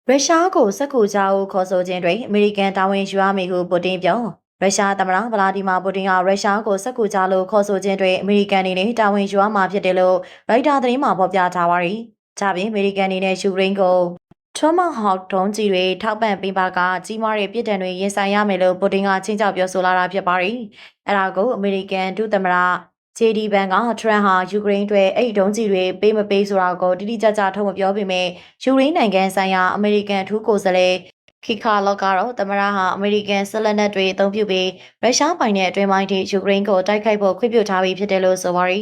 ရုရှားကိုစက်ကူကြောင်းခေါ်ဆိုခြင်းတွင်အမေရိကန်တာဝန်ယူရမည်ဟုပူတင်ပြောရုရှားသမ္မတဗလာဒီမာပူတင်ကရုရှားကိုစက်ကူကြောင်းလို့ခေါ်ဆိုခြင်းတွင်အမေရိကန်အနေနဲ့တာဝန်ယူရမှာဖြစ်တယ်လို့ရိုက်တာသတင်းမှာဖော်ပြထားပါသည်။ဒါပြင်အမေရိကန်အနေနဲ့ယူကရိန်းကိုTomahawk ဒုံးကျည်တွေထောက်ပံ့ပေးပါကကြီးမားတဲ့ပြည်ထန်တွေရင်ဆိုင်ရမယ်လို့ပူတင်ကချင်းချောက်ပြောဆိုလာတာဖြစ်ပါသည်။အဲဒါကိုအမေရိကန်ဒုသမ္မတJD ဘန်ကထရန့်ဟာယူကရိန်းအတွက်အဲ့ဒီဒုံးကျည်တွေပေးမပေးဆိုတာကိုတိတိကျကျထုတ်မပြောပေမဲ့ယူကရိန်းနိုင်ငံဆိုင်ရာအမေရိကန်ထူးကိုယ်စားလှယ်ခိခါလော့ကတော့သမ္မတဟာအမေရိကန်ဆက်လက်နက်တွေအသုံးပြုပြီးရုရှားပိုင်တဲ့အတွင်းပိုင်းထိယူကရိန်းကိုတိုက်ခိုက်ဖို့ခွင့်ပြုထားပြီးဖြစ်တယ်လို့ဆိုပါရီ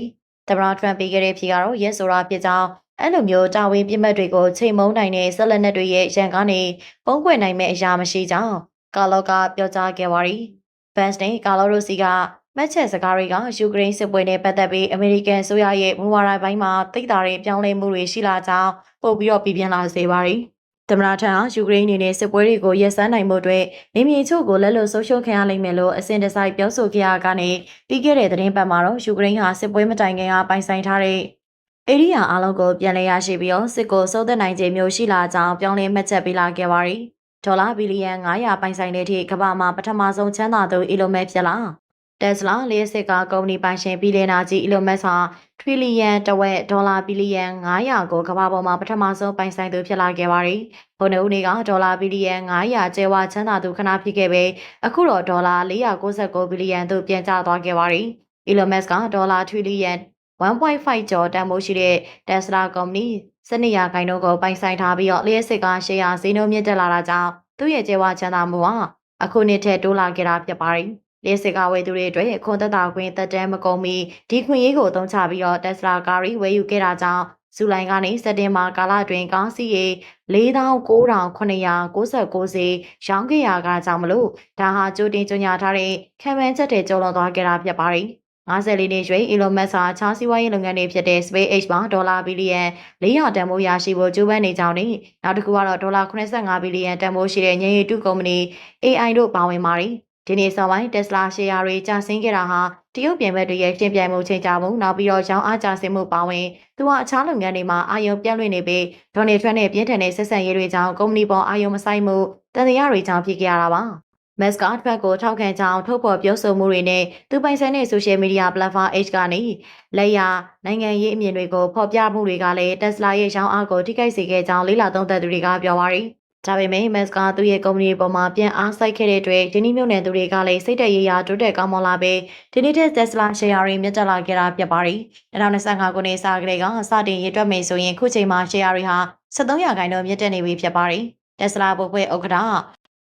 သမ္မတထရန့်ပေးခဲ့တဲ့ဖြေကတော့ရဲဆိုတာဖြစ်ကြောင်းအဲ့လိုမျိုးတာဝန်ပြစ်မှတ်တွေကိုချိန်မုံနိုင်တဲ့ဆက်လက်နက်တွေရဲ့ရန်ကနေပုံကွယ်နိုင်မဲ့အရာမရှိကြောင်းကာလော့ကပြောကြားခဲ့ပါရီဘန်စ်နဲ့ကာလော့ရိုစီကမှတ်ချက်စကားတွေကယူကရိန်းစစ်ပွဲနဲ့ပတ်သက်ပြီးအမေရိကန်ဆိုရရဲ့မူဝါဒပိုင်းမှာတိတ်တာတွေပြောင်းလဲမှုတွေရှိလာကြောင်းပို့ပြီးတော့ပြင်းလာစေပါရီသမ္မတထံယူကရိန်းအနေနဲ့စစ်ပွဲတွေကိုရပ်ဆိုင်းနိုင်မှုအတွက်နေမြေချို့ကိုလက်လွတ်ဆုံးရှုံးခံရလိမ့်မယ်လို့အစဉ်တစိုက်ပြောဆိုခဲ့ရကနေပြီးခဲ့တဲ့သတင်းပတ်မှာတော့ယူကရိန်းဟာစစ်ပွဲမတိုင်ခင်ကပိုင်ဆိုင်ထားတဲ့အေရီးယာအားလုံးကိုပြန်လည်ရရှိပြီးတော့စစ်ကိုစိုးသက်နိုင်ခြင်းမျိုးရှိလာကြောင်းပြောင်းလဲမှတ်ချက်ပေးလာခဲ့ပါရီဒေါ်လာဘီလီယံ900ပိုင်ဆိုင်တဲ့အထိကမ္ဘာမှာပထမဆုံးချမ်းသာသူအီလွန်မက်ဖြစ်လာTesla လျှက်စစ်ကားကုမ္ပဏီပိုင်ရှင်ဘီလီယံနာကြီး Elon Musk ဟာထရီလီယံတဝက်ဒေါ်လာဘီလီယံ900ကိုကမ္ဘာပေါ်မှာပထမဆုံးပိုင်ဆိုင်သူဖြစ်လာခဲ့ပါတယ်။ဘုံဦးနေကဒေါ်လာဘီလီယံ900ကျဲဝချမ်းသာသူခဏဖြစ်ခဲ့ပေအခုတော့ဒေါ်လာ499ဘီလီယံသို့ပြန်ကျသွားခဲ့ပါတယ်။ Elon Musk ကဒေါ်လာထရီလီယံ1.5ကျော်တန်ဖိုးရှိတဲ့ Tesla ကုမ္ပဏီ12ရာခိုင်နှုန်းကိုပိုင်ဆိုင်ထားပြီးတော့လျှက်စစ်ကားရှယ်ယာဈေးနှုန်းမြင့်တက်လာတာကြောင့်သူ့ရဲ့ကျဲဝချမ်းသာမှုဟာအခုနှစ်ထက်တိုးလာခဲ့တာဖြစ်ပါတယ်။လျှက်စစ်ကားဝယ်သူတွေအတွက်ခွန်သက်သာခွင့်သက်တမ်းမကုန်မီဒီခွင့်ရေးကိုအသုံးချပြီးတော့ Tesla ကားတွေဝယ်ယူခဲ့တာကြောင့်ဇူလိုင်ကနေစက်တင်ဘာကာလအတွင်းကားစီးရေ49,999စီရောင်းခဲ့ရတာကြောင့်မလို့ဒါဟာကြိုတင်ကြေညာထားတဲ့ခံမှန်းချက်တွေကျော်လွန်သွားခဲ့တာဖြစ်ပါတယ်54နှစ်ရွယ် Elon Musk ဟာခြားစီးပွားရေးလုပ်ငန်းတွေဖြစ်တဲ့ SpaceX မှာဒေါ်လာဘီလီယံ400တန်ဖိုးရရှိဖို့ကြိုးပမ်းနေကြောင်းနဲ့နောက်တစ်ခုကတော့ဒေါ်လာ85ဘီလီယံတန်ဖိုးရှိတဲ့ညင်ရီတုကုမ္ပဏီ AI တို့ပါဝင်ပါတယ်ဒီနေ့စောပိုင်း Tesla ရှယ်ယာတွေကျဆင်းခဲ့တာဟာတရုတ်ပြည်ဘက်တွေရဲ့ပြင်ပြိုင်မှုချိန်ကြမှုနောက်ပြီးတော့ရောင်းအားကျဆင်းမှုပါဝင်သူဟာအခြားလုပ်ငန်းတွေမှာအာရုံပြန့်လွင့်နေပြီးဒေါ်နယ်ထရန့်နဲ့ပြင်းထန်တဲ့ဆက်ဆံရေးတွေကြောင့်ကုမ္ပဏီပေါ်အာရုံမဆိုင်မှုတန်တရားတွေကြောင့်ဖြစ်ခဲ့ရတာပါမက်စကတ်ဘက်ကိုထောက်ခံကြောင်းထုတ်ဖော်ပြောဆိုမှုတွေနဲ့သူပိုင်ဆိုင်တဲ့ social media platform X ကနေလက်ရနိုင်ငံရေးအမြင်တွေကိုဖော်ပြမှုတွေကလည်း Tesla ရဲ့ရောင်းအားကိုထိခိုက်စေခဲ့ကြောင်းလေးလာသုံးသပ်သူတွေကပြောပါရယ်ဒါပေမဲ့မက်စကသူ့ရဲ့ကုမ္ပဏီပေါ်မှာပြန်အားစိုက်ခဲ့တဲ့အတွက်ဒီနေ့မြို့နယ်သူတွေကလည်းစိတ်တရရတိုးတက်ကောင်းမွန်လာပြီးဒီနေ့တဲ့ Tesla ရှယ်ယာတွေမြင့်တက်လာခဲ့တာဖြစ်ပါတယ်။2025ခုနှစ်စကတည်းကစတင်ရည်တွက်မယ်ဆိုရင်ခုချိန်မှာရှယ်ယာတွေဟာ73ရာခိုင်နှုန်းမြင့်တက်နေပြီဖြစ်ပါတယ်။ Tesla ဘုတ်ဖွဲ့ဥက္ကဋ္ဌ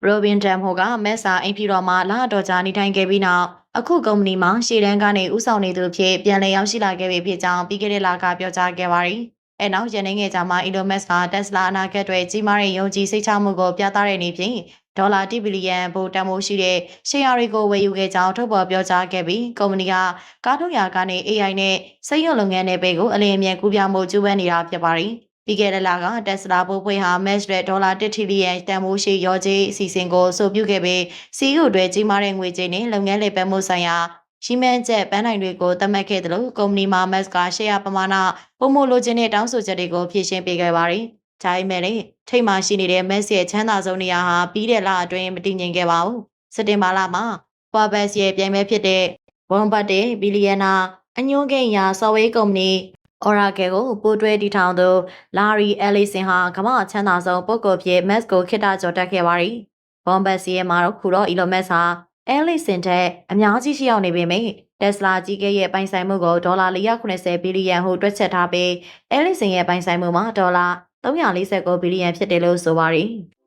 Robin Dam ဟိုကမက်ဆာအိမ်ဖြူတော်မှာလာတော်ကြာနေထိုင်ခဲ့ပြီးနောက်အခုကုမ္ပဏီမှာရှေ့တန်းကနေဥဆောင်နေသူဖြစ်ပြန်လည်ရောက်ရှိလာခဲ့ပြီဖြစ်ကြောင်းပြီးခဲ့တဲ့လကပြောကြားခဲ့ပါတယ်။အဲနောက်ရန်နေငယ်ကြမှာ Elon Musk က Tesla အနာဂတ်တွေကြီးမားတဲ့ယုံကြည်စိတ်ချမှုကိုပြသတဲ့နေ့ဖြင့်ဒေါ်လာ1ဘီလီယံဘို့တန်ဖိုးရှိတဲ့ရှယ်ယာတွေကိုဝယ်ယူခဲ့ကြောင်းထုတ်ဖော်ပြောကြားခဲ့ပြီးကုမ္ပဏီကကားထုတ်ရာကနေ AI နဲ့စိတ်ရုံလုပ်ငန်းတွေပဲကိုအလင်းအမြန်ကူးပြောင်းမှုကျူးပန်းနေတာဖြစ်ပါတယ်။ပြီးခဲ့တဲ့လက Tesla ဘို့ဖွဲ့ဟာ Musk ရဲ့ဒေါ်လာ1ထရီလီယံတန်ဖိုးရှိရောကြေးအစီအစဉ်ကိုအဆိုပြုခဲ့ပြီး CEO တွေကြီးမားတဲ့ငွေကြေးနဲ့လုပ်ငန်းလည်ပတ်မှုဆိုင်ရာရှိမှန်းချက်ပန်းနိုင်တွေကိုသတ်မှတ်ခဲ့တယ်လို့ကုမ္ပဏီမှာ Musk ကရှယ်ယာပမာဏပုံမလိုချင်တဲ့တောင်းဆိုချက်တွေကိုဖြည့်ရှင်းပေးခဲ့ပါတယ်။ဒါပေမဲ့လည်းထိတ်မှရှိနေတဲ့ Musk ရဲ့ချမ်းသာဆုံးနေရာဟာပြီးတဲ့လအတွင်းမတည်ငြိမ်ခဲ့ပါဘူး။စက်တင်ဘာလမှာ Forbes ရဲ့ပြိုင်ပွဲဖြစ်တဲ့ Warren ဘီလီယံနာအညွှန်းကိန်းရာ software ကုမ္ပဏီOracle ကိုပိုတွဲတည်ထောင်သူ Larry Ellison ဟာကမ္ဘာချမ်းသာဆုံးပုဂ္ဂိုလ်ဖြစ် Musk ကိုခေတ္တကျော်တက်ခဲ့ပါတယ်။ Forbes ရဲ့မှာတော့ခုတော့ Elon Musk ဟာ Ellison တဲ့အများကြီးရှိရောက်နေပေမဲ့ Tesla ကြီးကရဲ့ပိုင်ဆိုင်မှုကိုဒေါ်လာ490ဘီလီယံဟုတွက်ချက်ထားပြီး Ellison ရဲ့ပိုင်ဆိုင်မှုမှာဒေါ်လာ349ဘီလီယံဖြစ်တယ်လို့ဆိုပါတယ်။